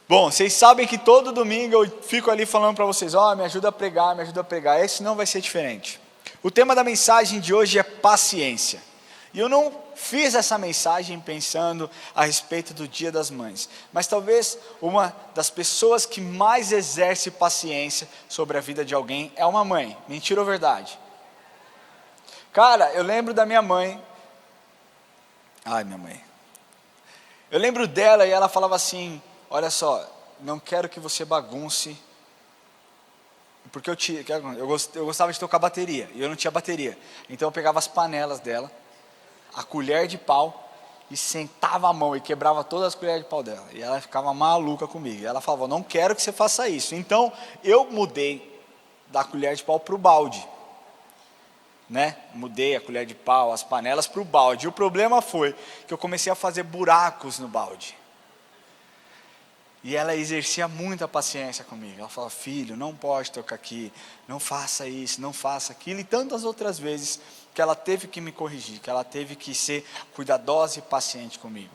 Bom, vocês sabem que todo domingo eu fico ali falando para vocês, me ajuda a pregar, me ajuda a pregar. Esse não vai ser diferente. O tema da mensagem de hoje é paciência. E eu não fiz essa mensagem pensando a respeito do Dia das Mães, mas talvez uma das pessoas que mais exerce paciência sobre a vida de alguém é uma mãe. Mentira ou verdade? Cara, eu lembro da minha mãe. Minha mãe. Eu lembro dela e ela falava assim: olha só, não quero que você bagunce, porque eu gostava de tocar bateria, e eu não tinha bateria, então eu pegava as panelas dela, a colher de pau, e sentava a mão, e quebrava todas as colheres de pau dela, e ela ficava maluca comigo, e ela falava, não quero que você faça isso, então eu mudei da colher de pau para o balde, mudei a colher de pau, as panelas para o balde, e o problema foi que eu comecei a fazer buracos no balde, e ela exercia muita paciência comigo. Ela falava, filho, não pode tocar aqui, não faça isso, não faça aquilo. E tantas outras vezes que ela teve que me corrigir, que ela teve que ser cuidadosa e paciente comigo.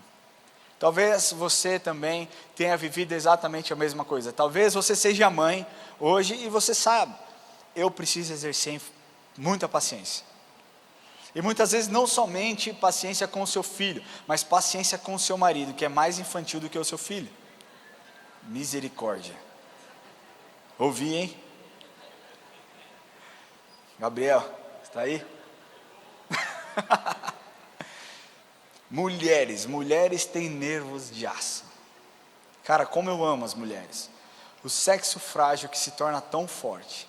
Talvez você também tenha vivido exatamente a mesma coisa. Talvez você seja mãe hoje e você sabe, eu preciso exercer muita paciência. E muitas vezes não somente paciência com o seu filho, mas paciência com o seu marido, que é mais infantil do que o seu filho. Misericórdia. Ouvi, hein? Gabriel, está aí? Mulheres têm nervos de aço. Cara, como eu amo as mulheres. O sexo frágil que se torna tão forte.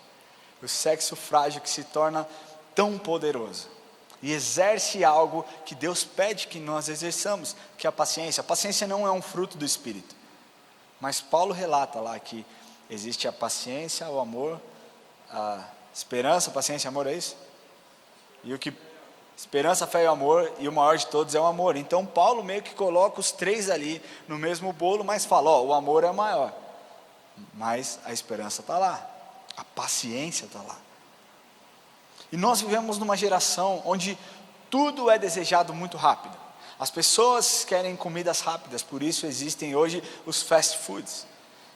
O sexo frágil que se torna tão poderoso. E exerce algo que Deus pede que nós exerçamos, que é a paciência. A paciência não é um fruto do Espírito. Mas Paulo relata lá que existe a paciência, o amor, a esperança, paciência e amor, é isso? E o que esperança, fé e amor, e o maior de todos é o amor. Então Paulo meio que coloca os três ali no mesmo bolo, mas fala, o amor é maior. Mas a esperança está lá, a paciência está lá. E nós vivemos numa geração onde tudo é desejado muito rápido. As pessoas querem comidas rápidas, por isso existem hoje os fast foods.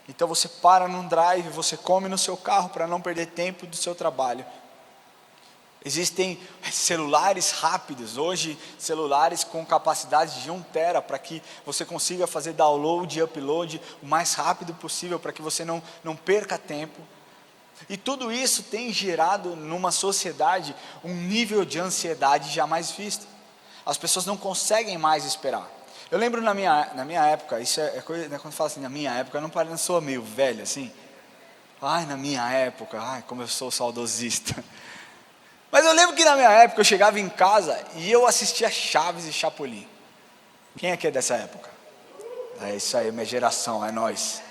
Então você para num drive, você come no seu carro para não perder tempo do seu trabalho. Existem celulares rápidos, hoje celulares com capacidade de 1 tera, para que você consiga fazer download e upload o mais rápido possível, para que você não perca tempo. E tudo isso tem gerado numa sociedade um nível de ansiedade jamais visto. As pessoas não conseguem mais esperar. Eu lembro na minha época, isso é coisa, quando fala assim, na minha época, eu não sou meio velho assim. Na minha época, como eu sou saudosista. Mas eu lembro que na minha época eu chegava em casa e eu assistia Chaves e Chapolin. Quem aqui é dessa época? É isso aí, minha geração, é nós.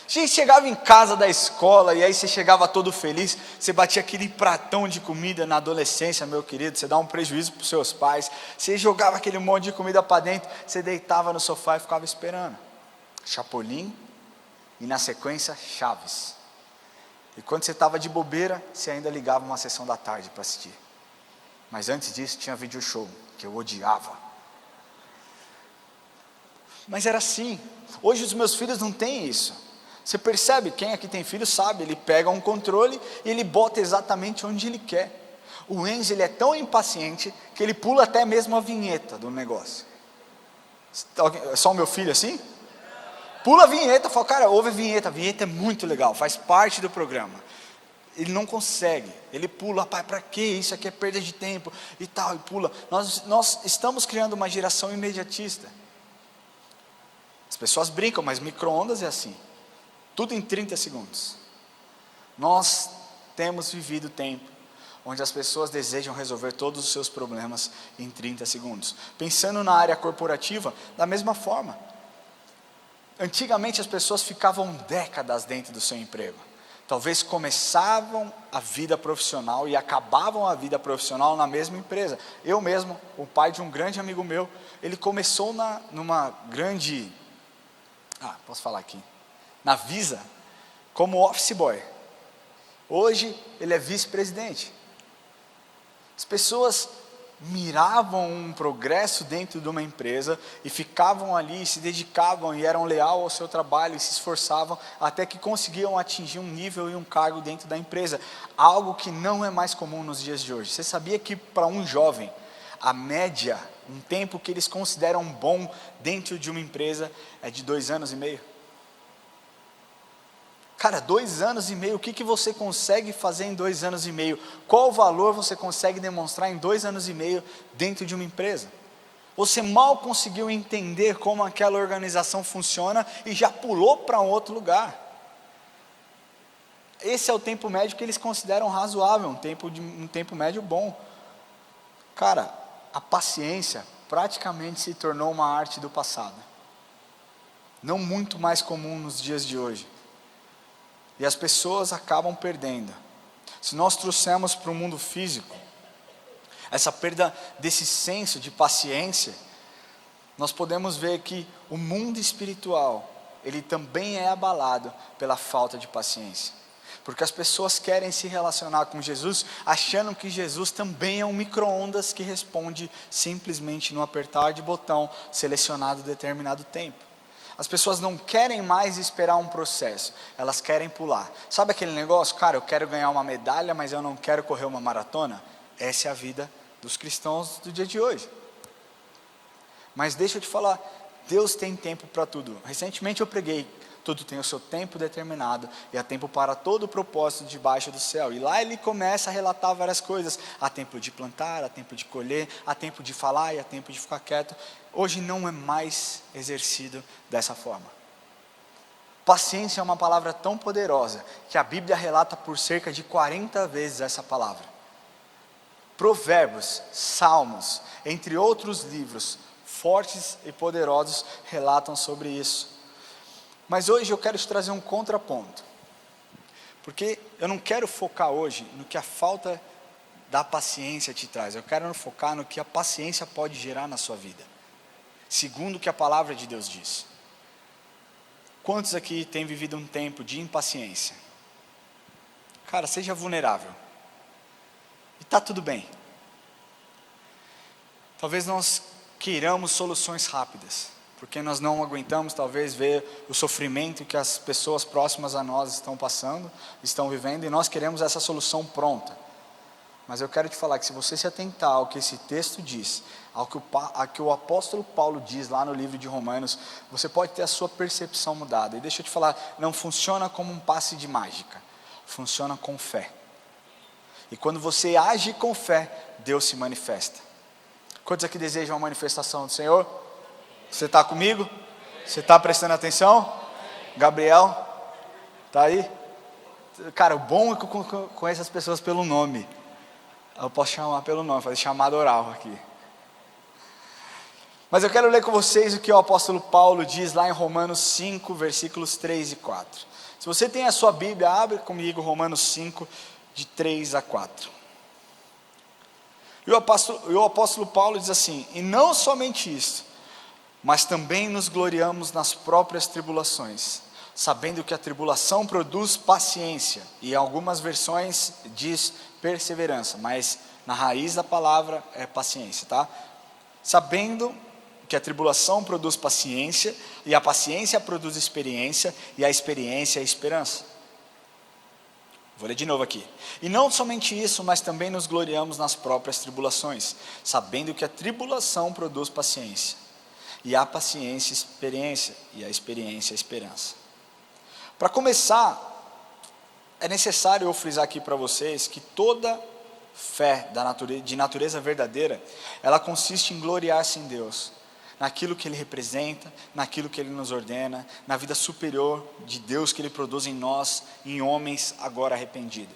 A gente chegava em casa da escola e aí você chegava todo feliz, você batia aquele pratão de comida na adolescência, meu querido, você dá um prejuízo para os seus pais, você jogava aquele monte de comida para dentro, você deitava no sofá e ficava esperando. Chapolin e na sequência Chaves. E quando você estava de bobeira, você ainda ligava uma sessão da tarde para assistir. Mas antes disso tinha vídeo show, que eu odiava. Mas era assim. Hoje os meus filhos não têm isso. Você percebe, quem aqui tem filho sabe, ele pega um controle e ele bota exatamente onde ele quer. O Enzo, ele é tão impaciente que ele pula até mesmo a vinheta do negócio. É só o meu filho assim? Pula a vinheta, fala, cara, ouve a vinheta é muito legal, faz parte do programa. Ele não consegue, ele pula, pai, para que isso aqui é perda de tempo e tal, e pula. Nós estamos criando uma geração imediatista. As pessoas brincam, mas micro-ondas é assim. Tudo em 30 segundos. Nós temos vivido tempo onde as pessoas desejam resolver todos os seus problemas em 30 segundos. Pensando na área corporativa, da mesma forma. Antigamente as pessoas ficavam décadas dentro do seu emprego. Talvez começavam a vida profissional e acabavam a vida profissional na mesma empresa. Eu mesmo, o pai de um grande amigo meu, ele começou numa grande... posso falar aqui. Na Visa, como office boy. Hoje ele é vice-presidente. As pessoas miravam um progresso dentro de uma empresa e ficavam ali, se dedicavam e eram leais ao seu trabalho e se esforçavam até que conseguiam atingir um nível e um cargo dentro da empresa, algo que não é mais comum nos dias de hoje. Você sabia que para um jovem, a média, um tempo que eles consideram bom dentro de uma empresa é de 2 anos e meio? Cara, 2 anos e meio, o que você consegue fazer em 2 anos e meio? Qual valor você consegue demonstrar em 2 anos e meio dentro de uma empresa? Você mal conseguiu entender como aquela organização funciona e já pulou para um outro lugar. Esse é o tempo médio que eles consideram razoável, um tempo médio bom. Cara, a paciência praticamente se tornou uma arte do passado. Não muito mais comum nos dias de hoje. E as pessoas acabam perdendo. Se nós trouxermos para o mundo físico essa perda desse senso de paciência, nós podemos ver que o mundo espiritual, ele também é abalado pela falta de paciência. Porque as pessoas querem se relacionar com Jesus, achando que Jesus também é um micro-ondas que responde simplesmente no apertar de botão, selecionado determinado tempo. As pessoas não querem mais esperar um processo, elas querem pular. Sabe aquele negócio? Cara, eu quero ganhar uma medalha, mas eu não quero correr uma maratona? Essa é a vida dos cristãos do dia de hoje. Mas deixa eu te falar, Deus tem tempo para tudo. Recentemente eu preguei, tudo tem o seu tempo determinado, e há tempo para todo o propósito debaixo do céu. E lá ele começa a relatar várias coisas. Há tempo de plantar, há tempo de colher, há tempo de falar e há tempo de ficar quieto. Hoje não é mais exercido dessa forma. Paciência é uma palavra tão poderosa, que a Bíblia relata por cerca de 40 vezes essa palavra. Provérbios, Salmos, entre outros livros, fortes e poderosos, relatam sobre isso. Mas hoje eu quero te trazer um contraponto, porque eu não quero focar hoje no que a falta da paciência te traz, eu quero focar no que a paciência pode gerar na sua vida, segundo o que a palavra de Deus diz. Quantos aqui têm vivido um tempo de impaciência? Cara, seja vulnerável, e está tudo bem. Talvez nós queiramos soluções rápidas, porque nós não aguentamos talvez ver o sofrimento que as pessoas próximas a nós estão passando, estão vivendo, e nós queremos essa solução pronta. Mas eu quero te falar que se você se atentar ao que esse texto diz, ao que o apóstolo Paulo diz lá no livro de Romanos, você pode ter a sua percepção mudada. E deixa eu te falar, não funciona como um passe de mágica, funciona com fé. E quando você age com fé, Deus se manifesta. Quantos aqui desejam a manifestação do Senhor? Você está comigo? Você está prestando atenção? Gabriel? Está aí? Cara, o bom é que eu conheço as pessoas pelo nome. Eu posso chamar pelo nome, fazer chamada oral aqui. Mas eu quero ler com vocês o que o apóstolo Paulo diz lá em Romanos 5, versículos 3 e 4. Se você tem a sua Bíblia, abre comigo Romanos 5, de 3 a 4. E o apóstolo Paulo diz assim: e não somente isso, mas também nos gloriamos nas próprias tribulações, sabendo que a tribulação produz paciência, e em algumas versões diz perseverança, mas na raiz da palavra é paciência, tá? Sabendo que a tribulação produz paciência, e a paciência produz experiência, e a experiência é esperança. Vou ler de novo aqui. E não somente isso, mas também nos gloriamos nas próprias tribulações, sabendo que a tribulação produz paciência, e a paciência, experiência, e a experiência, esperança. Para começar, é necessário eu frisar aqui para vocês que toda fé de natureza verdadeira, ela consiste em gloriar-se em Deus, naquilo que Ele representa, naquilo que Ele nos ordena, na vida superior de Deus que Ele produz em nós, em homens agora arrependidos,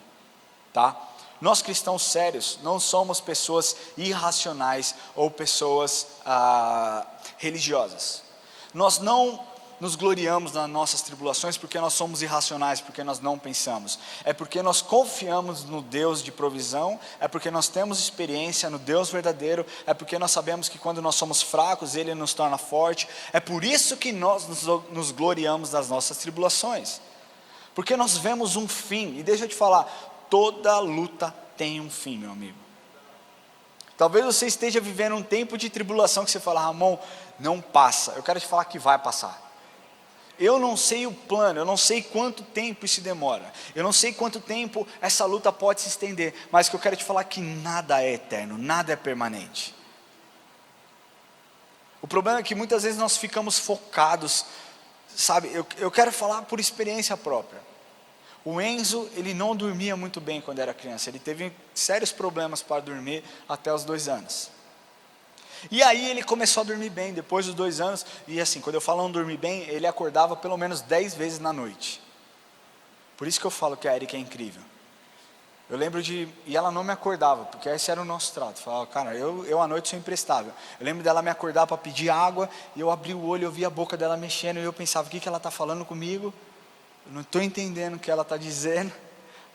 tá? Nós cristãos sérios não somos pessoas irracionais ou pessoas religiosas. Nós não nos gloriamos nas nossas tribulações porque nós somos irracionais, porque nós não pensamos. É porque nós confiamos no Deus de provisão, é porque nós temos experiência no Deus verdadeiro, é porque nós sabemos que quando nós somos fracos, Ele nos torna forte. É por isso que nós nos gloriamos nas nossas tribulações. Porque nós vemos um fim, e deixa eu te falar, toda luta tem um fim, meu amigo. Talvez você esteja vivendo um tempo de tribulação que você fala, Ramon, não passa. Eu quero te falar que vai passar. Eu não sei o plano, eu não sei quanto tempo isso demora, eu não sei quanto tempo essa luta pode se estender, mas que eu quero te falar que nada é eterno, nada é permanente. O problema é que muitas vezes nós ficamos focados, sabe, eu quero falar por experiência própria. O Enzo, ele não dormia muito bem quando era criança, ele teve sérios problemas para dormir até os 2 anos. E aí ele começou a dormir bem, depois dos 2 anos, e assim, quando eu falo não dormir bem, ele acordava pelo menos 10 vezes na noite. Por isso que eu falo que a Erika é incrível. Eu lembro e ela não me acordava, porque esse era o nosso trato. Falava, cara, eu à noite sou imprestável. Eu lembro dela me acordar para pedir água, e eu abri o olho, eu vi a boca dela mexendo, e eu pensava, o que ela está falando comigo? Eu não estou entendendo o que ela está dizendo.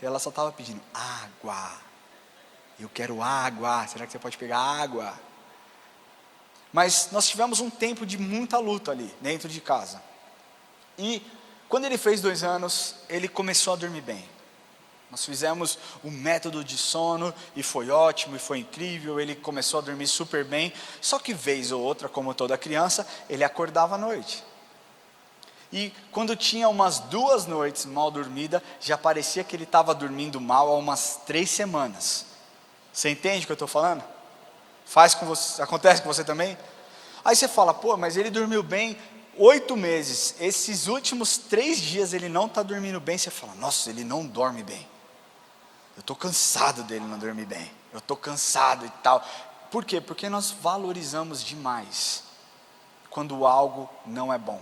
E ela só estava pedindo água. Eu quero água, será que você pode pegar água? Mas nós tivemos um tempo de muita luta ali, dentro de casa. E quando ele fez 2 anos, ele começou a dormir bem. Nós fizemos um método de sono, e foi ótimo, e foi incrível, ele começou a dormir super bem. Só que vez ou outra, como toda criança, ele acordava à noite. E quando tinha umas 2 noites mal dormida, já parecia que ele estava dormindo mal há umas 3 semanas. Você entende o que eu estou falando? Faz com você, acontece com você também? Aí você fala, pô, mas ele dormiu bem 8 meses, esses últimos 3 dias ele não está dormindo bem. Você fala, nossa, ele não dorme bem, eu estou cansado dele não dormir bem, eu estou cansado e tal. Por quê? Porque nós valorizamos demais quando algo não é bom.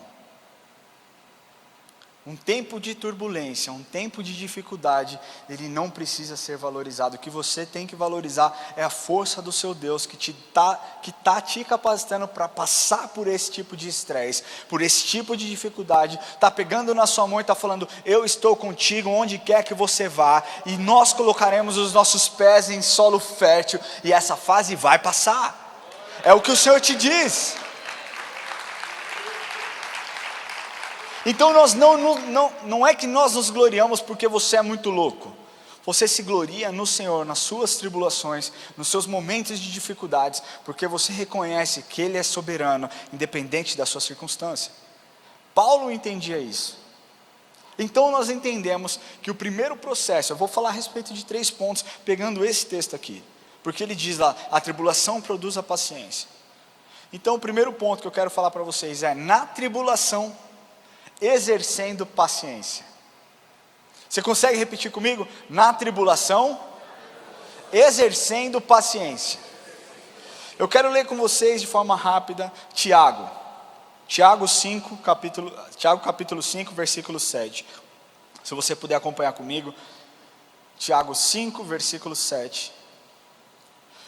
Um tempo de turbulência, um tempo de dificuldade, ele não precisa ser valorizado. O que você tem que valorizar é a força do seu Deus, que está te capacitando para passar por esse tipo de estresse, por esse tipo de dificuldade. Está pegando na sua mão e está falando, eu estou contigo onde quer que você vá, e nós colocaremos os nossos pés em solo fértil, e essa fase vai passar. É o que o Senhor te diz. Então não é que nós nos gloriamos porque você é muito louco. Você se gloria no Senhor, nas suas tribulações, nos seus momentos de dificuldades, porque você reconhece que Ele é soberano, independente da sua circunstância. Paulo entendia isso. Então nós entendemos que o primeiro processo, eu vou falar a respeito de 3 pontos, pegando esse texto aqui. Porque ele diz lá, a tribulação produz a paciência. Então o primeiro ponto que eu quero falar para vocês é, na tribulação, exercendo paciência. Você consegue repetir comigo? Na tribulação, exercendo paciência. Eu quero ler com vocês de forma rápida Tiago capítulo 5, versículo 7. Se você puder acompanhar comigo, Tiago 5, versículo 7.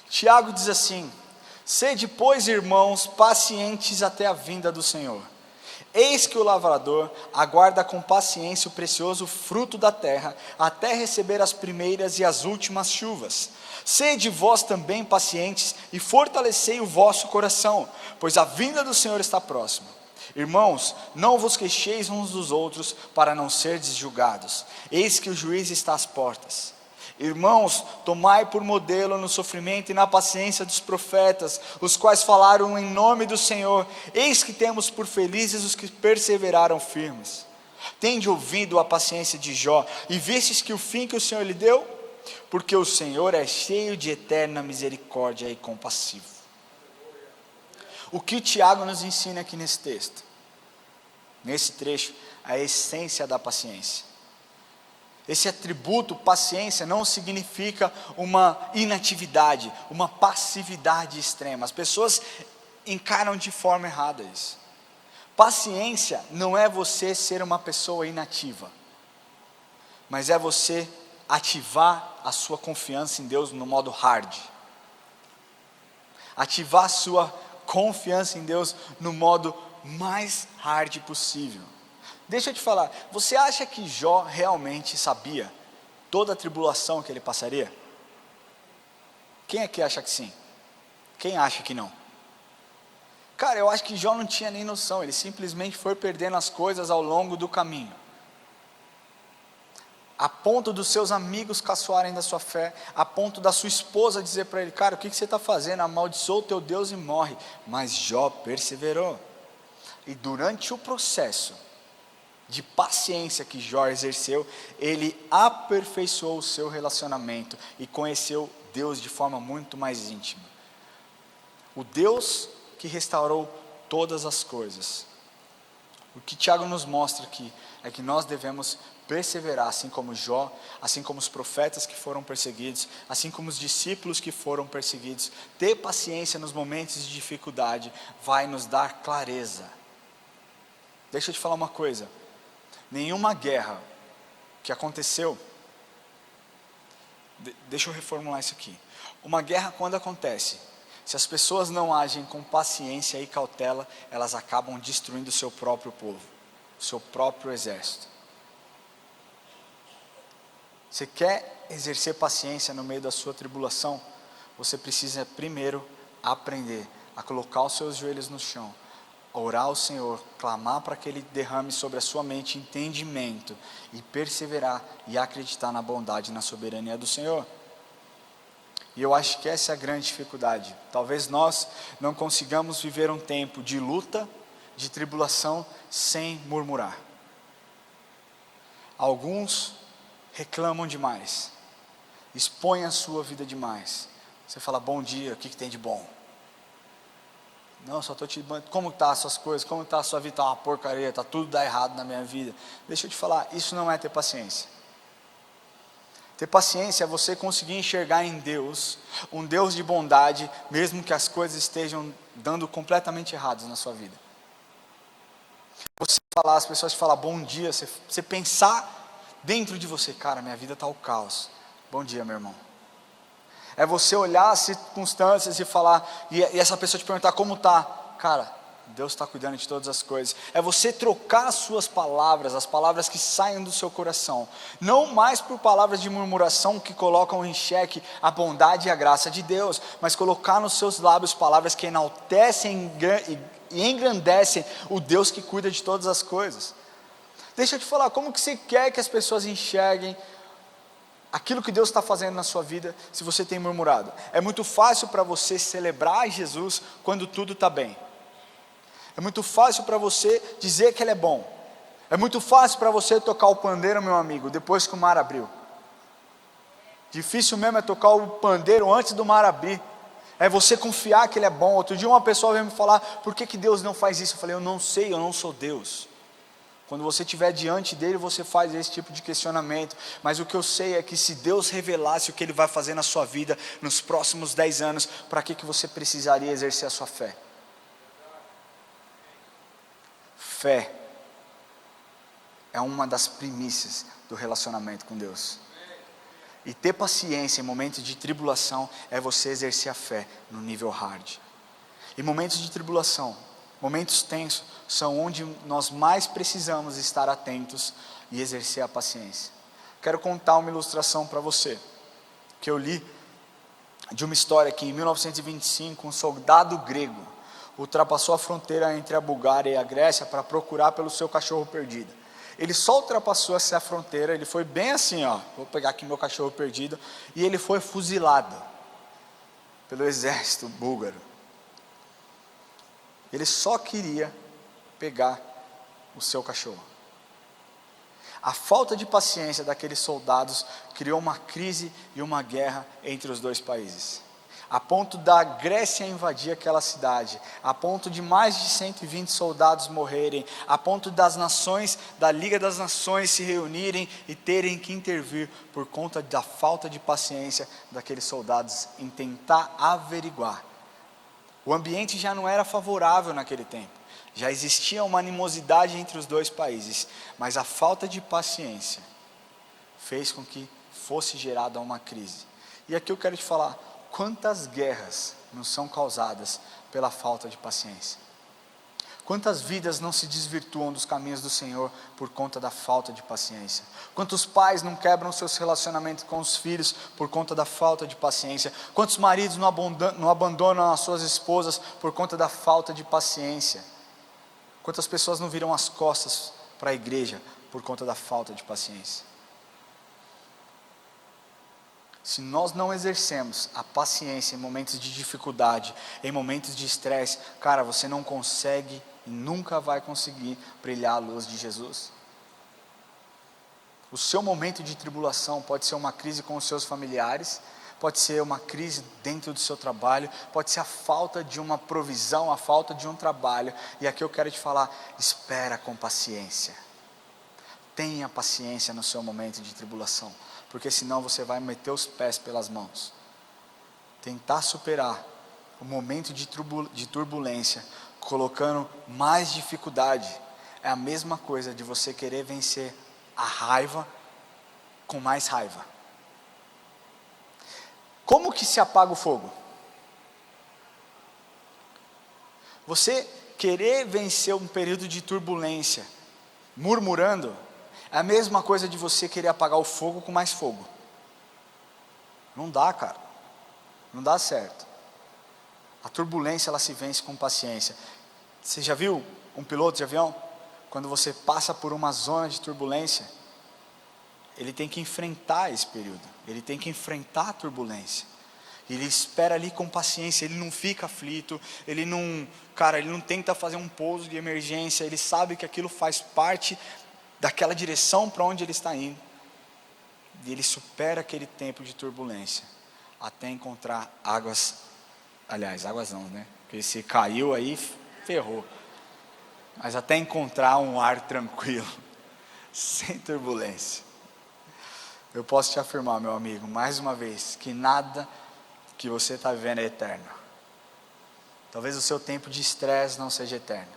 Tiago diz assim: sede, pois, irmãos, pacientes até a vinda do Senhor. Eis que o lavrador aguarda com paciência o precioso fruto da terra, até receber as primeiras e as últimas chuvas. Sede vós também pacientes e fortalecei o vosso coração, pois a vinda do Senhor está próxima. Irmãos, não vos queixeis uns dos outros, para não serdes julgados. Eis que o juiz está às portas. Irmãos, tomai por modelo no sofrimento e na paciência dos profetas, os quais falaram em nome do Senhor. Eis que temos por felizes os que perseveraram firmes. Tende ouvido a paciência de Jó, e vistes que o fim que o Senhor lhe deu? Porque o Senhor é cheio de eterna misericórdia e compassivo. O que o Tiago nos ensina aqui nesse texto? Nesse trecho, a essência da paciência. Esse atributo, paciência, não significa uma inatividade, uma passividade extrema. As pessoas encaram de forma errada isso. Paciência não é você ser uma pessoa inativa, mas é você ativar a sua confiança em Deus no modo hard. Ativar a sua confiança em Deus no modo mais hard possível. Deixa eu te falar, você acha que Jó realmente sabia toda a tribulação que ele passaria? Quem é que acha que sim? Quem acha que não? Cara, eu acho que Jó não tinha nem noção, ele simplesmente foi perdendo as coisas ao longo do caminho. a ponto dos seus amigos caçoarem da sua fé, a ponto da sua esposa dizer para ele: cara, o que você está fazendo? Amaldiçoa o teu Deus e morre. Mas Jó perseverou, e durante o processo de paciência que Jó exerceu, ele aperfeiçoou o seu relacionamento e conheceu Deus de forma muito mais íntima. O Deus que restaurou todas as coisas. O que Tiago nos mostra aqui é que nós devemos perseverar, assim como Jó, assim como os profetas que foram perseguidos, assim como os discípulos que foram perseguidos. Ter paciência nos momentos de dificuldade vai nos dar clareza. Deixa eu te falar uma coisa: nenhuma guerra que aconteceu, deixa eu reformular isso aqui. Uma guerra, quando acontece, se as pessoas não agem com paciência e cautela, elas acabam destruindo o seu próprio povo, o seu próprio exército. Você quer exercer paciência no meio da sua tribulação? Você precisa primeiro aprender a colocar os seus joelhos no chão, orar ao Senhor, clamar para que Ele derrame sobre a sua mente entendimento, e perseverar e acreditar na bondade e na soberania do Senhor. E eu acho que essa é a grande dificuldade. Talvez nós não consigamos viver um tempo de luta, de tribulação, sem murmurar. Alguns reclamam demais, expõem a sua vida demais. Você fala: bom dia, o que tem de bom? Não, só estou te... Como está as suas coisas? Como está a sua vida? Está uma porcaria, está tudo dá errado na minha vida. Deixa eu te falar, isso não é ter paciência. Ter paciência é você conseguir enxergar em Deus, um Deus de bondade, mesmo que as coisas estejam dando completamente erradas na sua vida. Você falar, as pessoas te falam bom dia, você pensar dentro de você: cara, minha vida está o caos. Bom dia, meu irmão. É você olhar as circunstâncias e falar, e essa pessoa te perguntar como está. Cara, Deus está cuidando de todas as coisas. É você trocar as suas palavras, as palavras que saem do seu coração, não mais por palavras de murmuração que colocam em xeque a bondade e a graça de Deus, mas colocar nos seus lábios palavras que enaltecem e engrandecem o Deus que cuida de todas as coisas. Deixa eu te falar, como que você quer que as pessoas enxerguem aquilo que Deus está fazendo na sua vida, se você tem murmurado? É muito fácil para você celebrar Jesus quando tudo está bem. É muito fácil para você dizer que Ele é bom. É muito fácil para você tocar o pandeiro, meu amigo, depois que o mar abriu. Difícil mesmo é tocar o pandeiro antes do mar abrir. É você confiar que Ele é bom. Outro dia uma pessoa veio me falar: por que Deus não faz isso? Eu falei: eu não sei, eu não sou Deus. Quando você estiver diante dele, você faz esse tipo de questionamento. Mas o que eu sei é que se Deus revelasse o que Ele vai fazer na sua vida nos próximos 10 anos, para que você precisaria exercer a sua fé? Fé é uma das primícias do relacionamento com Deus. E ter paciência em momentos de tribulação é você exercer a fé no nível hard. E momentos de tribulação, momentos tensos, são onde nós mais precisamos estar atentos e exercer a paciência. Quero contar uma ilustração para você, que eu li de uma história que em 1925 um soldado grego ultrapassou a fronteira entre a Bulgária e a Grécia para procurar pelo seu cachorro perdido. Ele só ultrapassou essa fronteira, ele foi bem assim, ó, vou pegar aqui meu cachorro perdido, e ele foi fuzilado pelo exército búlgaro. Ele só queria pegar o seu cachorro. A falta de paciência daqueles soldados criou uma crise e uma guerra entre os dois países, a ponto da Grécia invadir aquela cidade, a ponto de mais de 120 soldados morrerem, a ponto das nações, da Liga das Nações se reunirem e terem que intervir por conta da falta de paciência daqueles soldados em tentar averiguar. O ambiente já não era favorável naquele tempo, já existia uma animosidade entre os dois países, mas a falta de paciência fez com que fosse gerada uma crise. E aqui eu quero te falar, quantas guerras não são causadas pela falta de paciência? Quantas vidas não se desvirtuam dos caminhos do Senhor por conta da falta de paciência? Quantos pais não quebram seus relacionamentos com os filhos por conta da falta de paciência? Quantos maridos não abandonam as suas esposas por conta da falta de paciência? Quantas pessoas não viram as costas para a igreja por conta da falta de paciência? Se nós não exercemos a paciência em momentos de dificuldade, em momentos de estresse, cara, você não consegue e nunca vai conseguir brilhar a luz de Jesus. O seu momento de tribulação pode ser uma crise com os seus familiares, pode ser uma crise dentro do seu trabalho, pode ser a falta de uma provisão, a falta de um trabalho. E aqui eu quero te falar, espera com paciência. Tenha paciência no seu momento de tribulação, porque senão você vai meter os pés pelas mãos. Tentar superar o momento de turbulência, colocando mais dificuldade, é a mesma coisa de você querer vencer a raiva com mais raiva. Como que se apaga o fogo? Você querer vencer um período de turbulência murmurando, é a mesma coisa de você querer apagar o fogo com mais fogo. Não dá, cara. Não dá certo. A turbulência, ela se vence com paciência. Você já viu um piloto de avião? Quando você passa por uma zona de turbulência, ele tem que enfrentar esse período. Ele tem que enfrentar a turbulência. Ele espera ali com paciência, ele não fica aflito, ele não tenta fazer um pouso de emergência, ele sabe que aquilo faz parte daquela direção para onde ele está indo. E ele supera aquele tempo de turbulência, até encontrar águas não, né? Porque se caiu aí, ferrou. Mas até encontrar um ar tranquilo, sem turbulência. Eu posso te afirmar, meu amigo, mais uma vez, que nada que você está vivendo é eterno. Talvez o seu tempo de estresse não seja eterno.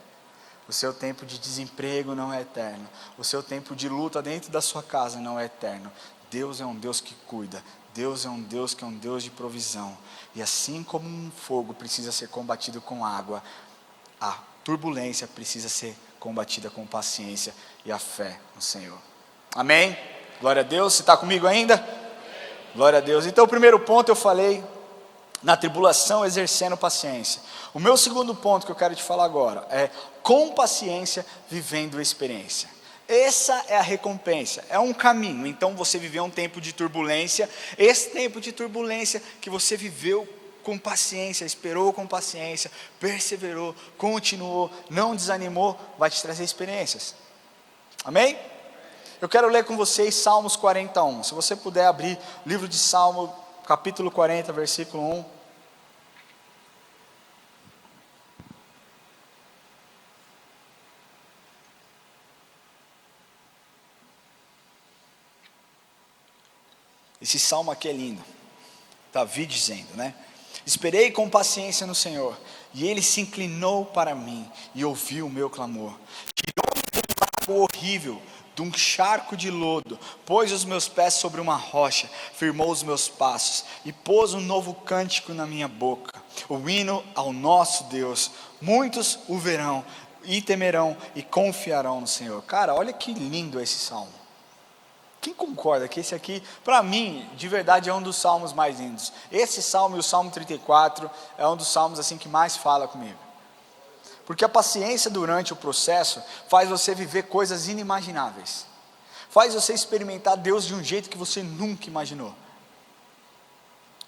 O seu tempo de desemprego não é eterno. O seu tempo de luta dentro da sua casa não é eterno. Deus é um Deus que cuida. Deus é um Deus que é um Deus de provisão. E assim como um fogo precisa ser combatido com água, a turbulência precisa ser combatida com paciência e a fé no Senhor. Amém? Glória a Deus. Você está comigo ainda? Glória a Deus. Então o primeiro ponto eu falei, na tribulação exercendo paciência. O meu segundo ponto que eu quero te falar agora é com paciência vivendo a experiência. Essa é a recompensa, é um caminho. Então você viveu um tempo de turbulência, esse tempo de turbulência que você viveu com paciência, esperou com paciência, perseverou, continuou, não desanimou, vai te trazer experiências. Amém? Eu quero ler com vocês Salmos 41. Se você puder abrir o livro de Salmo, capítulo 40, versículo 1. Esse salmo aqui é lindo. Davi dizendo, né? Esperei com paciência no Senhor, e Ele se inclinou para mim, e ouviu o meu clamor. Tirou-me do lago horrível, de um charco de lodo, pôs os meus pés sobre uma rocha, firmou os meus passos, e pôs um novo cântico na minha boca, o hino ao nosso Deus. Muitos o verão, e temerão, e confiarão no Senhor. Cara, olha que lindo esse salmo. Quem concorda que esse aqui, para mim, de verdade é um dos salmos mais lindos? Esse salmo e o Salmo 34 é um dos salmos assim que mais fala comigo. Porque a paciência durante o processo faz você viver coisas inimagináveis. Faz você experimentar Deus de um jeito que você nunca imaginou.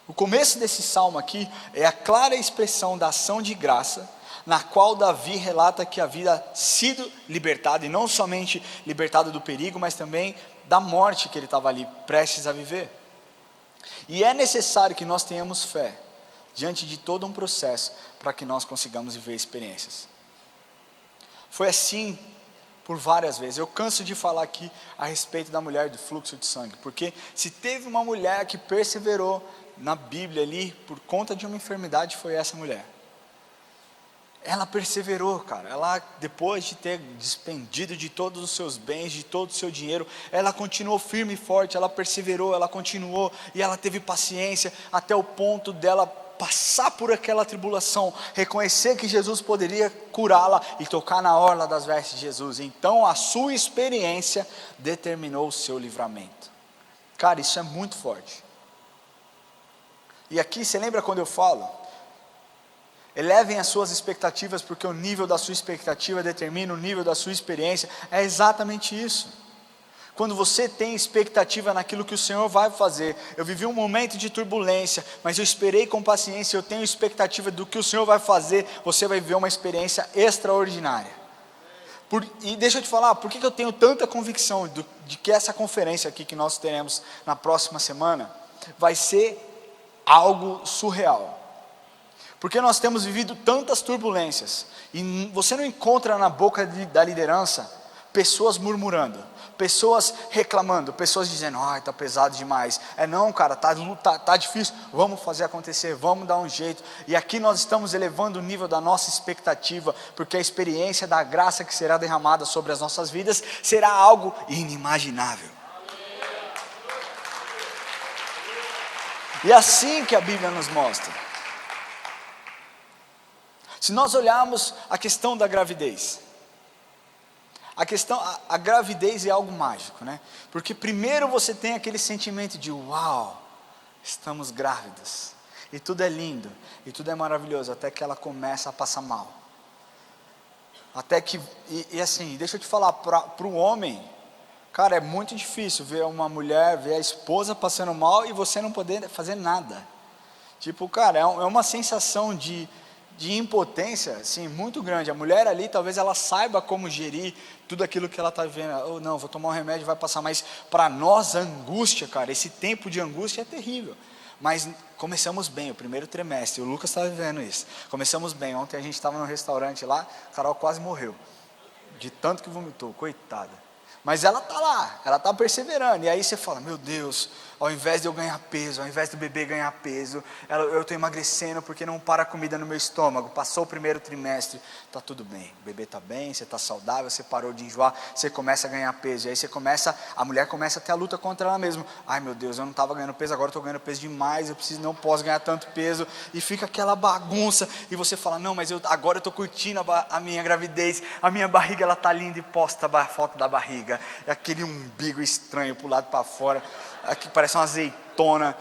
O começo desse salmo aqui é a clara expressão da ação de graça, na qual Davi relata que havia sido libertado, e não somente libertado do perigo, mas também da morte que ele estava ali prestes a viver. E é necessário que nós tenhamos fé diante de todo um processo para que nós consigamos viver experiências. Foi assim por várias vezes. Eu canso de falar aqui a respeito da mulher do fluxo de sangue, porque se teve uma mulher que perseverou na Bíblia ali por conta de uma enfermidade, foi essa mulher. Ela perseverou, cara. Ela, depois de ter despendido de todos os seus bens, de todo o seu dinheiro, ela continuou firme e forte, ela perseverou, ela continuou, e ela teve paciência, até o ponto dela passar por aquela tribulação, reconhecer que Jesus poderia curá-la, e tocar na orla das vestes de Jesus. Então a sua experiência determinou o seu livramento. Cara, isso é muito forte. E aqui, você lembra quando eu falo? Elevem as suas expectativas, porque o nível da sua expectativa determina o nível da sua experiência. É exatamente isso. Quando você tem expectativa naquilo que o Senhor vai fazer. Eu vivi um momento de turbulência, mas eu esperei com paciência, eu tenho expectativa do que o Senhor vai fazer, você vai viver uma experiência extraordinária. E deixa eu te falar, por que eu tenho tanta convicção de que essa conferência aqui que nós teremos na próxima semana, vai ser algo surreal. Porque nós temos vivido tantas turbulências, e você não encontra na boca da liderança, pessoas murmurando, pessoas reclamando, pessoas dizendo, está pesado demais. Não, cara, tá difícil, vamos fazer acontecer, vamos dar um jeito. E aqui nós estamos elevando o nível da nossa expectativa, porque a experiência da graça que será derramada sobre as nossas vidas, será algo inimaginável. E é assim que a Bíblia nos mostra. Se nós olharmos a questão da gravidez, a gravidez é algo mágico, né? Porque primeiro você tem aquele sentimento de uau, estamos grávidas, e tudo é lindo, e tudo é maravilhoso, até que ela começa a passar mal. Até que, e assim, deixa eu te falar, para o homem, cara, é muito difícil ver uma mulher, ver a esposa passando mal e você não poder fazer nada. Tipo, cara, é uma sensação de impotência, assim, muito grande. A mulher ali, talvez ela saiba como gerir tudo aquilo que ela está vivendo. Ou não, vou tomar um remédio, vai passar. Mas para nós, a angústia, cara, esse tempo de angústia é terrível. Mas começamos bem, o primeiro trimestre, o Lucas está vivendo isso. Começamos bem, ontem a gente estava no restaurante lá, a Carol quase morreu, de tanto que vomitou, coitada. Mas ela está lá, ela está perseverando. E aí você fala, meu Deus, ao invés de eu ganhar peso, ao invés do bebê ganhar peso, eu estou emagrecendo porque não para a comida no meu estômago. Passou o primeiro trimestre, está tudo bem, o bebê está bem, você está saudável, você parou de enjoar, você começa a ganhar peso. E aí a mulher começa a ter a luta contra ela mesma. Ai meu Deus, eu não estava ganhando peso, agora estou ganhando peso demais, não posso ganhar tanto peso. E fica aquela bagunça, e você fala, não, mas agora eu estou curtindo a minha gravidez, a minha barriga ela está linda, e posta a foto da barriga. É aquele umbigo estranho para o lado para fora, aqui parece uma azeitona,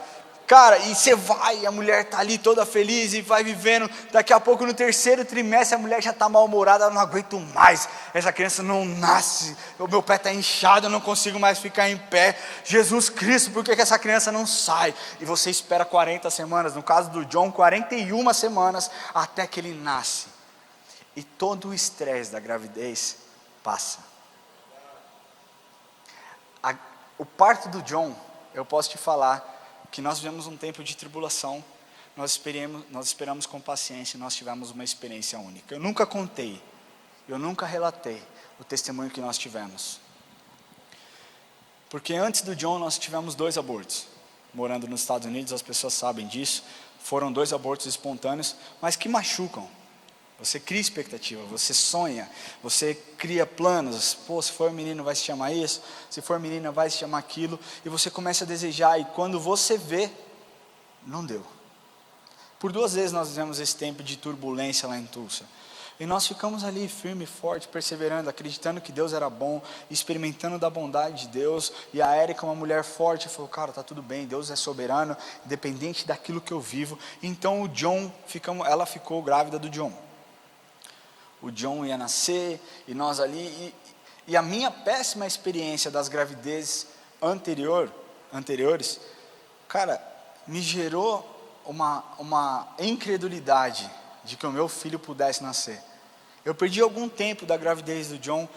cara, e você vai, a mulher está ali toda feliz e vai vivendo. Daqui a pouco no terceiro trimestre a mulher já está mal-humorada, ela não aguento mais, essa criança não nasce, o meu pé está inchado, eu não consigo mais ficar em pé, Jesus Cristo, por que essa criança não sai? E você espera 40 semanas, no caso do John, 41 semanas, até que ele nasce, e todo o estresse da gravidez passa. O parto do John, eu posso te falar que nós vivemos um tempo de tribulação, nós esperamos com paciência, nós tivemos uma experiência única. Eu nunca contei, eu nunca relatei o testemunho que nós tivemos. Porque antes do John nós tivemos 2 abortos. Morando nos Estados Unidos, as pessoas sabem disso. Foram 2 abortos espontâneos, mas que machucam. Você cria expectativa, você sonha, você cria planos. Pô, se for menino vai se chamar isso, se for menina vai se chamar aquilo. E você começa a desejar, e quando você vê, não deu. Por 2 vezes nós vivemos esse tempo de turbulência lá em Tulsa. E nós ficamos ali firme, forte, perseverando, acreditando que Deus era bom, experimentando da bondade de Deus. E a Érica, uma mulher forte, falou, cara, está tudo bem, Deus é soberano, independente daquilo que eu vivo. Então ela ficou grávida do John. O John ia nascer, e nós ali, e a minha péssima experiência das gravidezes anteriores, cara, me gerou uma incredulidade de que o meu filho pudesse nascer. Eu perdi algum tempo da gravidez do John,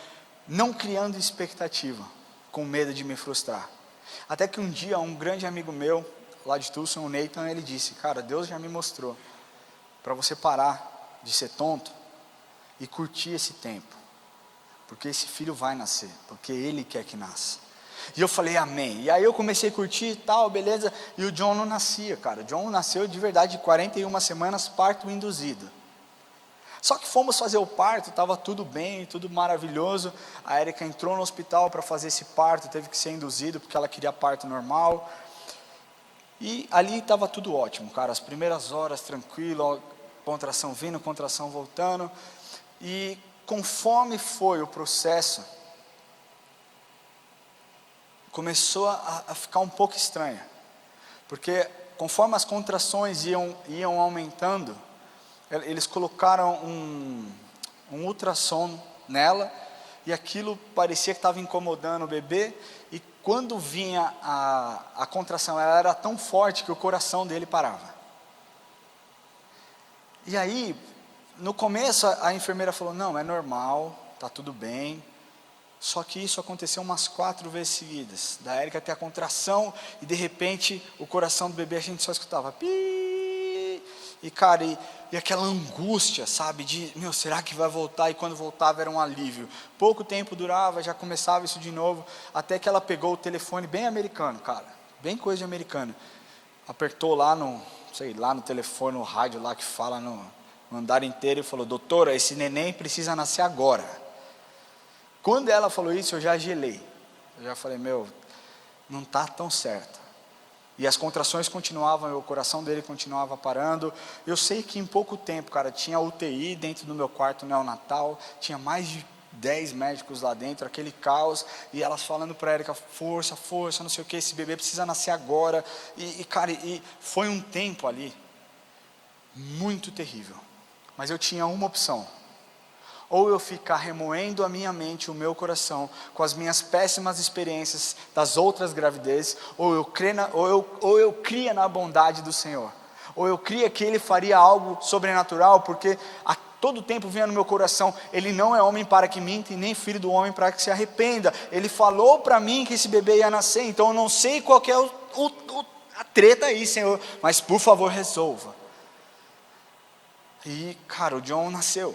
não criando expectativa, com medo de me frustrar. Até que um dia, um grande amigo meu, lá de Tulsa, o Nathan, ele disse, cara, Deus já me mostrou, para você parar de ser tonto, e curtir esse tempo, porque esse filho vai nascer, porque Ele quer que nasça. E eu falei amém, e aí eu comecei a curtir e tal, beleza, e o John não nascia, cara. O John nasceu de verdade de 41 semanas, parto induzido. Só que fomos fazer o parto, estava tudo bem, tudo maravilhoso. A Érica entrou no hospital para fazer esse parto, teve que ser induzido, porque ela queria parto normal. E ali estava tudo ótimo, cara, as primeiras horas tranquilo, contração vindo, contração voltando. E conforme foi o processo, começou a ficar um pouco estranha, porque conforme as contrações iam aumentando, eles colocaram um ultrassom nela, e aquilo parecia que estava incomodando o bebê, e quando vinha a contração, ela era tão forte que o coração dele parava. E aí, no começo a enfermeira falou, não, é normal, está tudo bem. Só que isso aconteceu umas 4 vezes seguidas, da Érica ter a contração, e de repente o coração do bebê a gente só escutava, pi, e cara, e aquela angústia, sabe, de, será que vai voltar? E quando voltava era um alívio. Pouco tempo durava, já começava isso de novo, até que ela pegou o telefone bem americano, cara, bem coisa de americano, apertou lá no telefone, no rádio lá que fala no andar inteiro, e falou, doutora, esse neném precisa nascer agora. Quando ela falou isso, eu já gelei, eu já falei, não está tão certo. E as contrações continuavam, o coração dele continuava parando. Eu sei que em pouco tempo, cara, tinha UTI dentro do meu quarto neonatal, tinha mais de 10 médicos lá dentro, aquele caos, e elas falando para a Érica, força, não sei o que, esse bebê precisa nascer agora, cara, foi um tempo ali, muito terrível, mas eu tinha uma opção, ou eu ficar remoendo a minha mente, o meu coração, com as minhas péssimas experiências das outras gravidezes, ou eu cria na bondade do Senhor, ou eu cria que Ele faria algo sobrenatural, porque a todo tempo vinha no meu coração, Ele não é homem para que minta, e nem filho do homem para que se arrependa, Ele falou para mim que esse bebê ia nascer, então eu não sei qual que é a treta aí, Senhor, mas por favor resolva. E cara, o John nasceu.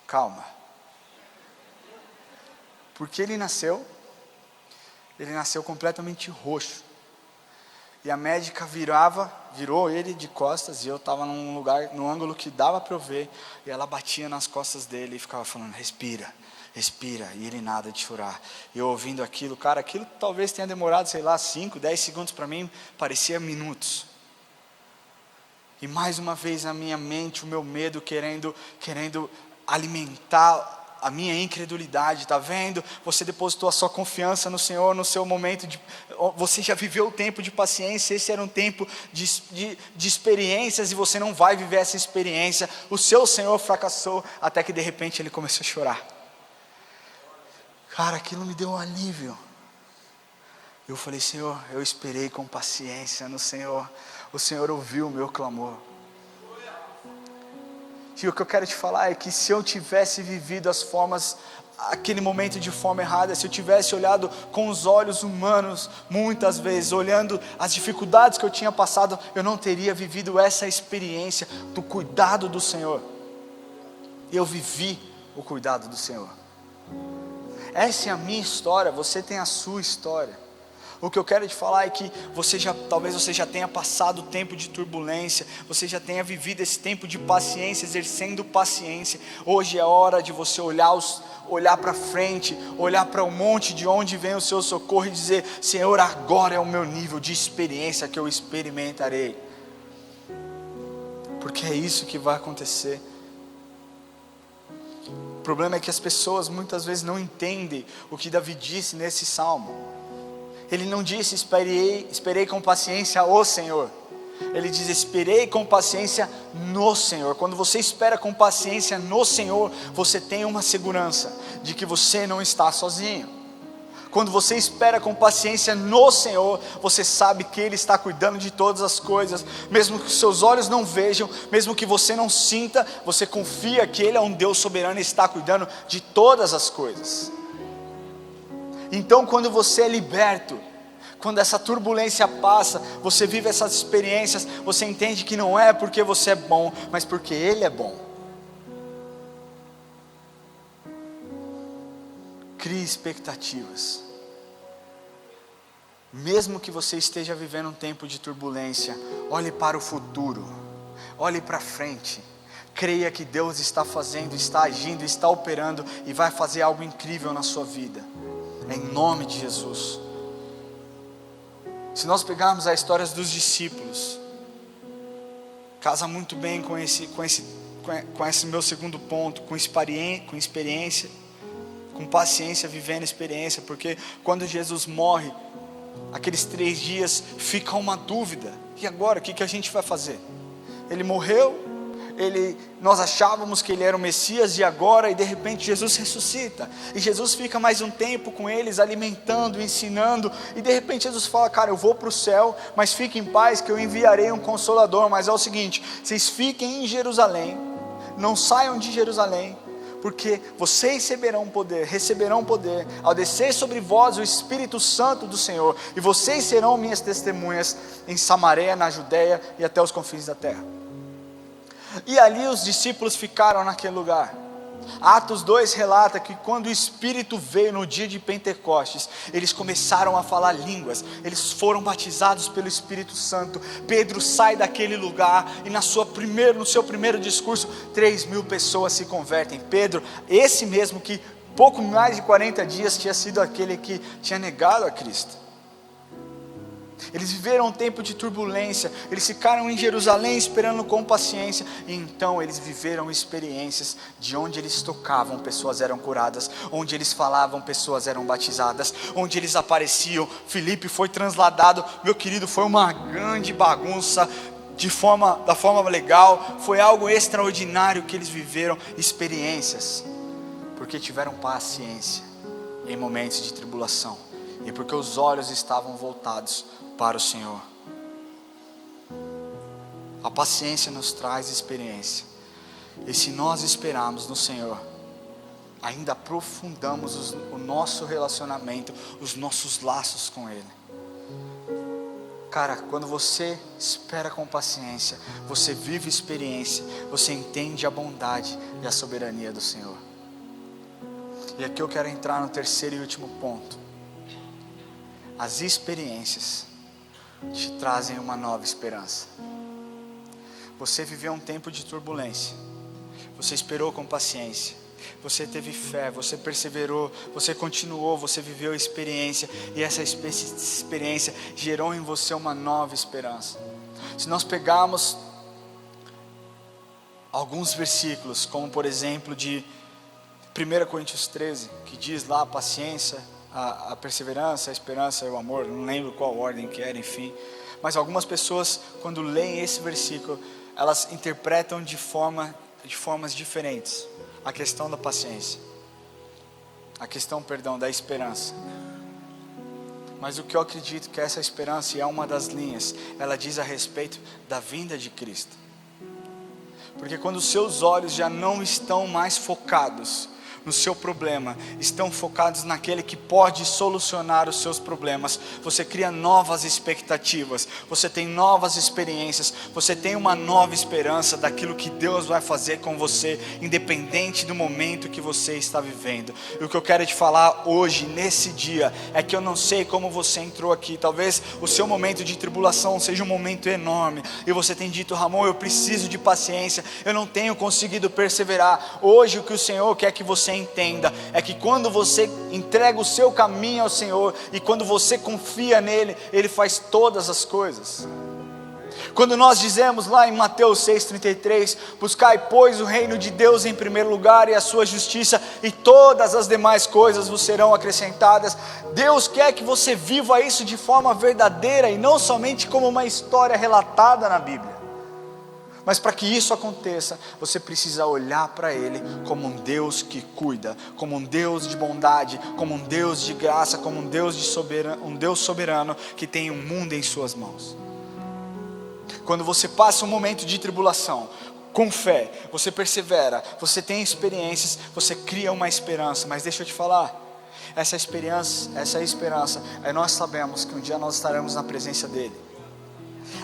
Calma. Porque ele nasceu completamente roxo. E a médica virou ele de costas, e eu estava num ângulo que dava para eu ver, e ela batia nas costas dele e ficava falando, respira, e ele nada de chorar. E eu ouvindo aquilo, cara, aquilo talvez tenha demorado, 5, 10 segundos, para mim parecia minutos. E mais uma vez a minha mente, o meu medo querendo alimentar a minha incredulidade, está vendo? Você depositou a sua confiança no Senhor, no seu momento, você já viveu o tempo de paciência, esse era um tempo de experiências, e você não vai viver essa experiência, o seu Senhor fracassou, até que de repente ele começou a chorar. Cara, aquilo me deu um alívio. Eu falei, Senhor, eu esperei com paciência no Senhor, o Senhor ouviu o meu clamor. E o que eu quero te falar é que se eu tivesse vivido aquele momento de forma errada, se eu tivesse olhado com os olhos humanos, muitas vezes, olhando as dificuldades que eu tinha passado, eu não teria vivido essa experiência do cuidado do Senhor. Eu vivi o cuidado do Senhor. Essa é a minha história, você tem a sua história. O que eu quero te falar é que talvez você já tenha passado o tempo de turbulência, você já tenha vivido esse tempo de paciência, exercendo paciência. Hoje é hora de você olhar para frente, olhar para o monte de onde vem o seu socorro e dizer, Senhor, agora é o meu nível de experiência que eu experimentarei. Porque é isso que vai acontecer. O problema é que as pessoas muitas vezes não entendem o que Davi disse nesse salmo. Ele não disse, esperei com paciência o Senhor. Ele diz, esperei com paciência no Senhor. Quando você espera com paciência no Senhor, você tem uma segurança de que você não está sozinho. Quando você espera com paciência no Senhor, você sabe que Ele está cuidando de todas as coisas. Mesmo que seus olhos não vejam, mesmo que você não sinta, você confia que Ele é um Deus soberano e está cuidando de todas as coisas. Então quando você é liberto, quando essa turbulência passa, você vive essas experiências, você entende que não é porque você é bom, mas porque Ele é bom. Crie expectativas. Mesmo que você esteja vivendo um tempo de turbulência, olhe para o futuro, olhe para frente. Creia que Deus está fazendo, está agindo, está operando e vai fazer algo incrível na sua vida. Em nome de Jesus. Se nós pegarmos as histórias dos discípulos, casa muito bem com esse meu segundo ponto, com experiência, com paciência, vivendo experiência, porque quando Jesus morre, aqueles 3 dias fica uma dúvida, e agora, o que a gente vai fazer? Ele morreu, nós achávamos que ele era o Messias e agora, e de repente Jesus ressuscita, e Jesus fica mais um tempo com eles, alimentando, ensinando, e de repente Jesus fala: cara, eu vou para o céu, mas fiquem em paz que eu enviarei um Consolador. Mas é o seguinte, vocês fiquem em Jerusalém, não saiam de Jerusalém, porque vocês receberão poder, ao descer sobre vós o Espírito Santo do Senhor, e vocês serão minhas testemunhas em Samaria, na Judeia e até os confins da terra. E ali os discípulos ficaram naquele lugar. Atos 2 relata que quando o Espírito veio no dia de Pentecostes, eles começaram a falar línguas, eles foram batizados pelo Espírito Santo. Pedro sai daquele lugar e no seu primeiro discurso, 3.000 pessoas se convertem. Pedro, esse mesmo que pouco mais de 40 dias tinha sido aquele que tinha negado a Cristo. Eles viveram um tempo de turbulência, eles ficaram em Jerusalém esperando com paciência, e então eles viveram experiências de onde eles tocavam, pessoas eram curadas, onde eles falavam, pessoas eram batizadas, onde eles apareciam, Filipe foi transladado, meu querido, foi uma grande bagunça, da forma legal, foi algo extraordinário que eles viveram, experiências, porque tiveram paciência em momentos de tribulação, e porque os olhos estavam voltados para o Senhor. A paciência nos traz experiência, e se nós esperarmos no Senhor, ainda aprofundamos o nosso relacionamento, os nossos laços com Ele. Cara, quando você espera com paciência, você vive experiência, você entende a bondade e a soberania do Senhor. E aqui eu quero entrar no terceiro e último ponto. As experiências te trazem uma nova esperança. Você viveu um tempo de turbulência, você esperou com paciência, você teve fé, você perseverou, você continuou, você viveu experiência, e essa experiência gerou em você uma nova esperança. Se nós pegarmos alguns versículos, como por exemplo de 1 Coríntios 13, que diz lá a paciência, a perseverança, a esperança e o amor, não lembro qual ordem que era, enfim, mas algumas pessoas quando leem esse versículo, elas interpretam de formas diferentes, a questão da paciência, a questão, da esperança, mas o que eu acredito que essa esperança, e é uma das linhas, ela diz a respeito da vinda de Cristo, porque quando os seus olhos já não estão mais focados no seu problema, estão focados naquele que pode solucionar os seus problemas, você cria novas expectativas, você tem novas experiências, você tem uma nova esperança daquilo que Deus vai fazer com você, independente do momento que você está vivendo. E o que eu quero te falar hoje, nesse dia, é que eu não sei como você entrou aqui, talvez o seu momento de tribulação seja um momento enorme, e você tem dito: Ramon, eu preciso de paciência, eu não tenho conseguido perseverar. Hoje o que o Senhor quer que você entenda é que quando você entrega o seu caminho ao Senhor, e quando você confia nele, Ele faz todas as coisas. Quando nós dizemos lá em Mateus 6,33, buscai pois o reino de Deus em primeiro lugar e a sua justiça, e todas as demais coisas vos serão acrescentadas. Deus quer que você viva isso de forma verdadeira, e não somente como uma história relatada na Bíblia. Mas para que isso aconteça, você precisa olhar para Ele como um Deus que cuida, como um Deus de bondade, como um Deus de graça, como um Deus soberano que tem o mundo em suas mãos. Quando você passa um momento de tribulação, com fé, você persevera, você tem experiências, você cria uma esperança. Mas deixa eu te falar, essa esperança, nós sabemos que um dia nós estaremos na presença dEle.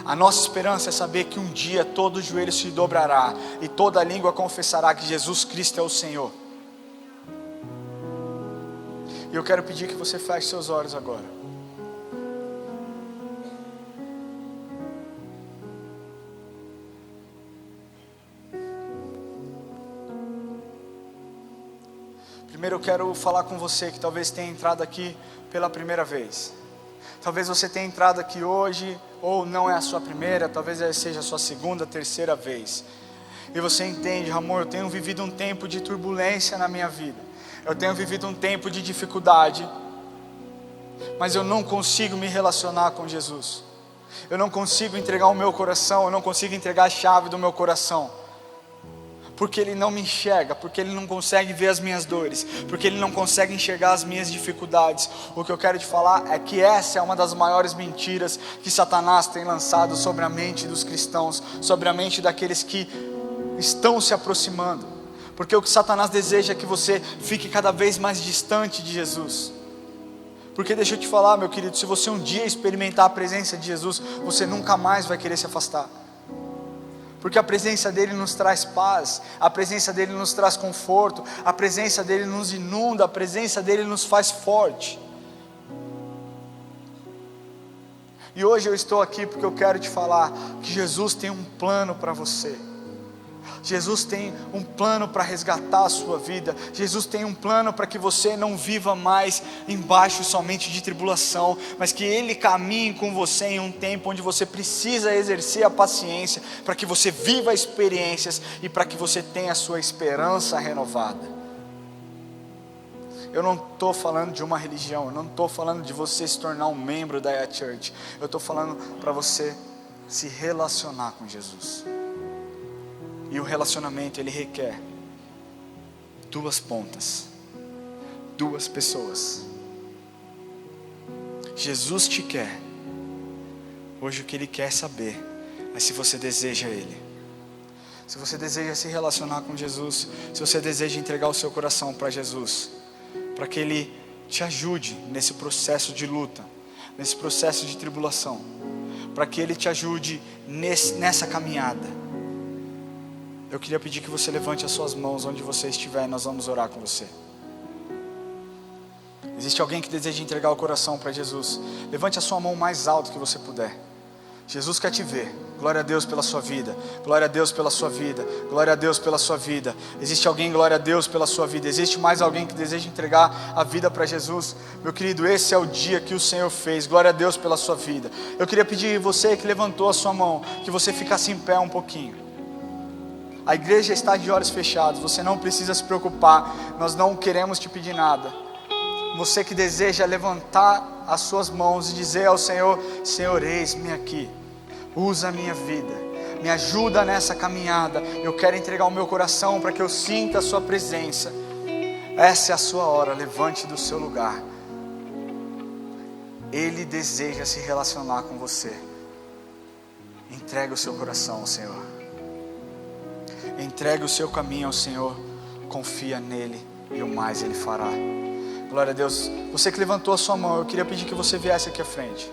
A nossa esperança é saber que um dia todo joelho se dobrará e toda língua confessará que Jesus Cristo é o Senhor. E eu quero pedir que você feche seus olhos agora. Primeiro eu quero falar com você que talvez tenha entrado aqui pela primeira vez. Talvez você tenha entrado aqui hoje, ou não é a sua primeira, talvez seja a sua segunda, terceira vez. E você entende: Ramon, eu tenho vivido um tempo de turbulência na minha vida. Eu tenho vivido um tempo de dificuldade, mas eu não consigo me relacionar com Jesus. Eu não consigo entregar o meu coração, eu não consigo entregar a chave do meu coração. porque ele não me enxerga, porque ele não consegue ver as minhas dores, porque ele não consegue enxergar as minhas dificuldades. O que eu quero te falar é que essa é uma das maiores mentiras que Satanás tem lançado sobre a mente dos cristãos, sobre a mente daqueles que estão se aproximando, porque o que Satanás deseja é que você fique cada vez mais distante de Jesus. Porque deixa eu te falar, meu querido, se você um dia experimentar a presença de Jesus, você nunca mais vai querer se afastar. Porque a presença dele nos traz paz, a presença dele nos traz conforto, a presença dele nos inunda, a presença dele nos faz forte. E hoje eu estou aqui porque eu quero te falar que Jesus tem um plano para você. Jesus tem um plano para resgatar a sua vida. Jesus tem um plano para que você não viva mais embaixo somente de tribulação, mas que Ele caminhe com você em um tempo onde você precisa exercer a paciência, para que você viva experiências e para que você tenha a sua esperança renovada. Eu não estou falando de uma religião, eu não estou falando de você se tornar um membro da IA Church. Eu estou falando para você se relacionar com Jesus. E o relacionamento, ele requer duas pontas, duas pessoas. Jesus te quer. Hoje o que Ele quer saber é se você deseja Ele. Se você deseja se relacionar com Jesus, se você deseja entregar o seu coração para Jesus, para que Ele te ajude nesse processo de luta, nesse processo de tribulação, para que Ele te ajude nessa caminhada. Eu queria pedir que você levante as suas mãos onde você estiver e nós vamos orar com você. Existe alguém que deseja entregar o coração para Jesus? Levante a sua mão mais alto que você puder. Jesus quer te ver. Glória a Deus pela sua vida. Glória a Deus pela sua vida. Glória a Deus pela sua vida. Existe alguém, glória a Deus pela sua vida. Existe mais alguém que deseja entregar a vida para Jesus? Meu querido, esse é o dia que o Senhor fez. Glória a Deus pela sua vida. Eu queria pedir você que levantou a sua mão, que você ficasse em pé um pouquinho. A igreja está de olhos fechados, você não precisa se preocupar, nós não queremos te pedir nada. Você que deseja levantar as suas mãos e dizer ao Senhor: Senhor, eis-me aqui, usa a minha vida, me ajuda nessa caminhada, eu quero entregar o meu coração para que eu sinta a sua presença. Essa é a sua hora, levante do seu lugar. Ele deseja se relacionar com você. Entregue o seu coração ao Senhor. Entregue o seu caminho ao Senhor, confia nele e o mais Ele fará. Glória a Deus. Você que levantou a sua mão, eu queria pedir que você viesse aqui à frente,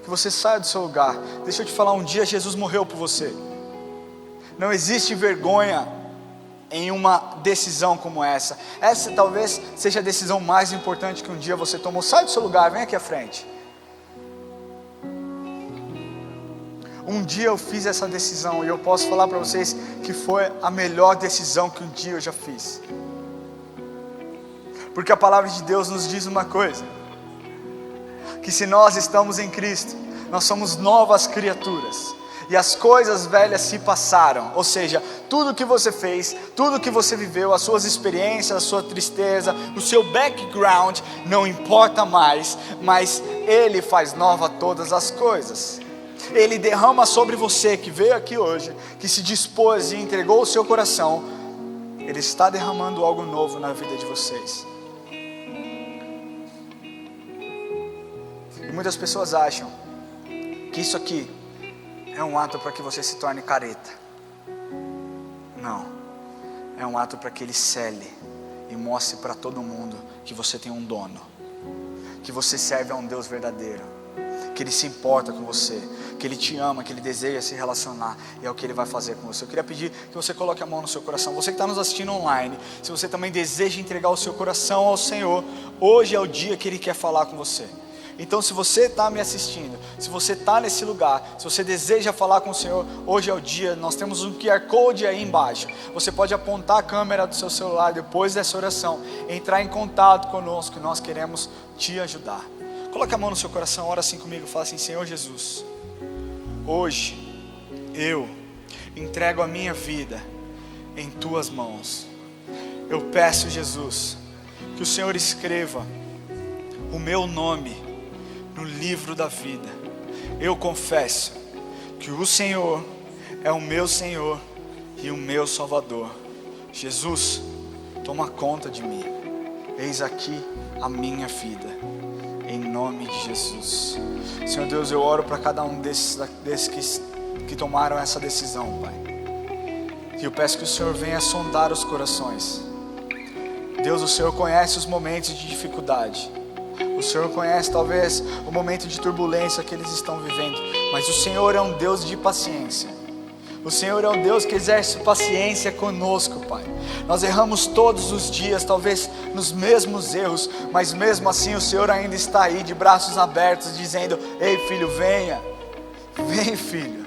que você saia do seu lugar. Deixa eu te falar, um dia Jesus morreu por você. Não existe vergonha em uma decisão como essa. Essa talvez seja a decisão mais importante que um dia você tomou. Sai do seu lugar, vem aqui à frente. Um dia eu fiz essa decisão e eu posso falar para vocês que foi a melhor decisão que um dia eu já fiz. Porque a palavra de Deus nos diz uma coisa: que se nós estamos em Cristo, nós somos novas criaturas. E as coisas velhas se passaram. Ou seja, tudo que você fez, tudo que você viveu, as suas experiências, a sua tristeza, o seu background, não importa mais, mas Ele faz nova todas as coisas. Ele derrama sobre você que veio aqui hoje, que se dispôs e entregou o seu coração. Ele está derramando algo novo na vida de vocês. E muitas pessoas acham que isso aqui é um ato para que você se torne careta. Não, é um ato para que Ele cele e mostre para todo mundo que você tem um dono, que você serve a um Deus verdadeiro, que Ele se importa com você, que Ele te ama, que Ele deseja se relacionar, e é o que Ele vai fazer com você. Eu queria pedir que você coloque a mão no seu coração. Você que está nos assistindo online, se você também deseja entregar o seu coração ao Senhor, hoje é o dia que Ele quer falar com você. Então, se você está me assistindo, se você está nesse lugar, se você deseja falar com o Senhor, hoje é o dia. Nós temos um QR Code aí embaixo. Você pode apontar a câmera do seu celular depois dessa oração, entrar em contato conosco, que nós queremos te ajudar. Coloque a mão no seu coração, ora assim comigo, fala assim: Senhor Jesus, hoje eu entrego a minha vida em Tuas mãos. Eu peço, Jesus, que o Senhor escreva o meu nome no livro da vida. Eu confesso que o Senhor é o meu Senhor e o meu Salvador. Jesus, toma conta de mim. Eis aqui a minha vida, em nome de Jesus. Senhor Deus, eu oro para cada um desses que tomaram essa decisão, Pai. E eu peço que o Senhor venha sondar os corações. Deus, o Senhor conhece os momentos de dificuldade. O Senhor conhece talvez o momento de turbulência que eles estão vivendo. Mas o Senhor é um Deus de paciência. O Senhor é um Deus que exerce paciência conosco, Pai. Nós erramos todos os dias, talvez nos mesmos erros, mas mesmo assim o Senhor ainda está aí de braços abertos, dizendo: ei filho, venha, vem filho.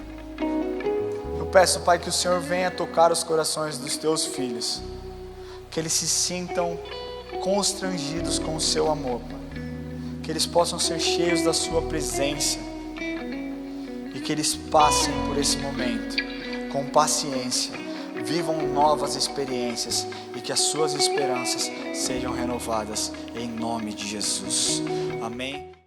Eu peço, Pai, que o Senhor venha tocar os corações dos teus filhos, que eles se sintam constrangidos com o seu amor, Pai. Que eles possam ser cheios da sua presença e que eles passem por esse momento com paciência, vivam novas experiências e que as suas esperanças sejam renovadas em nome de Jesus. Amém.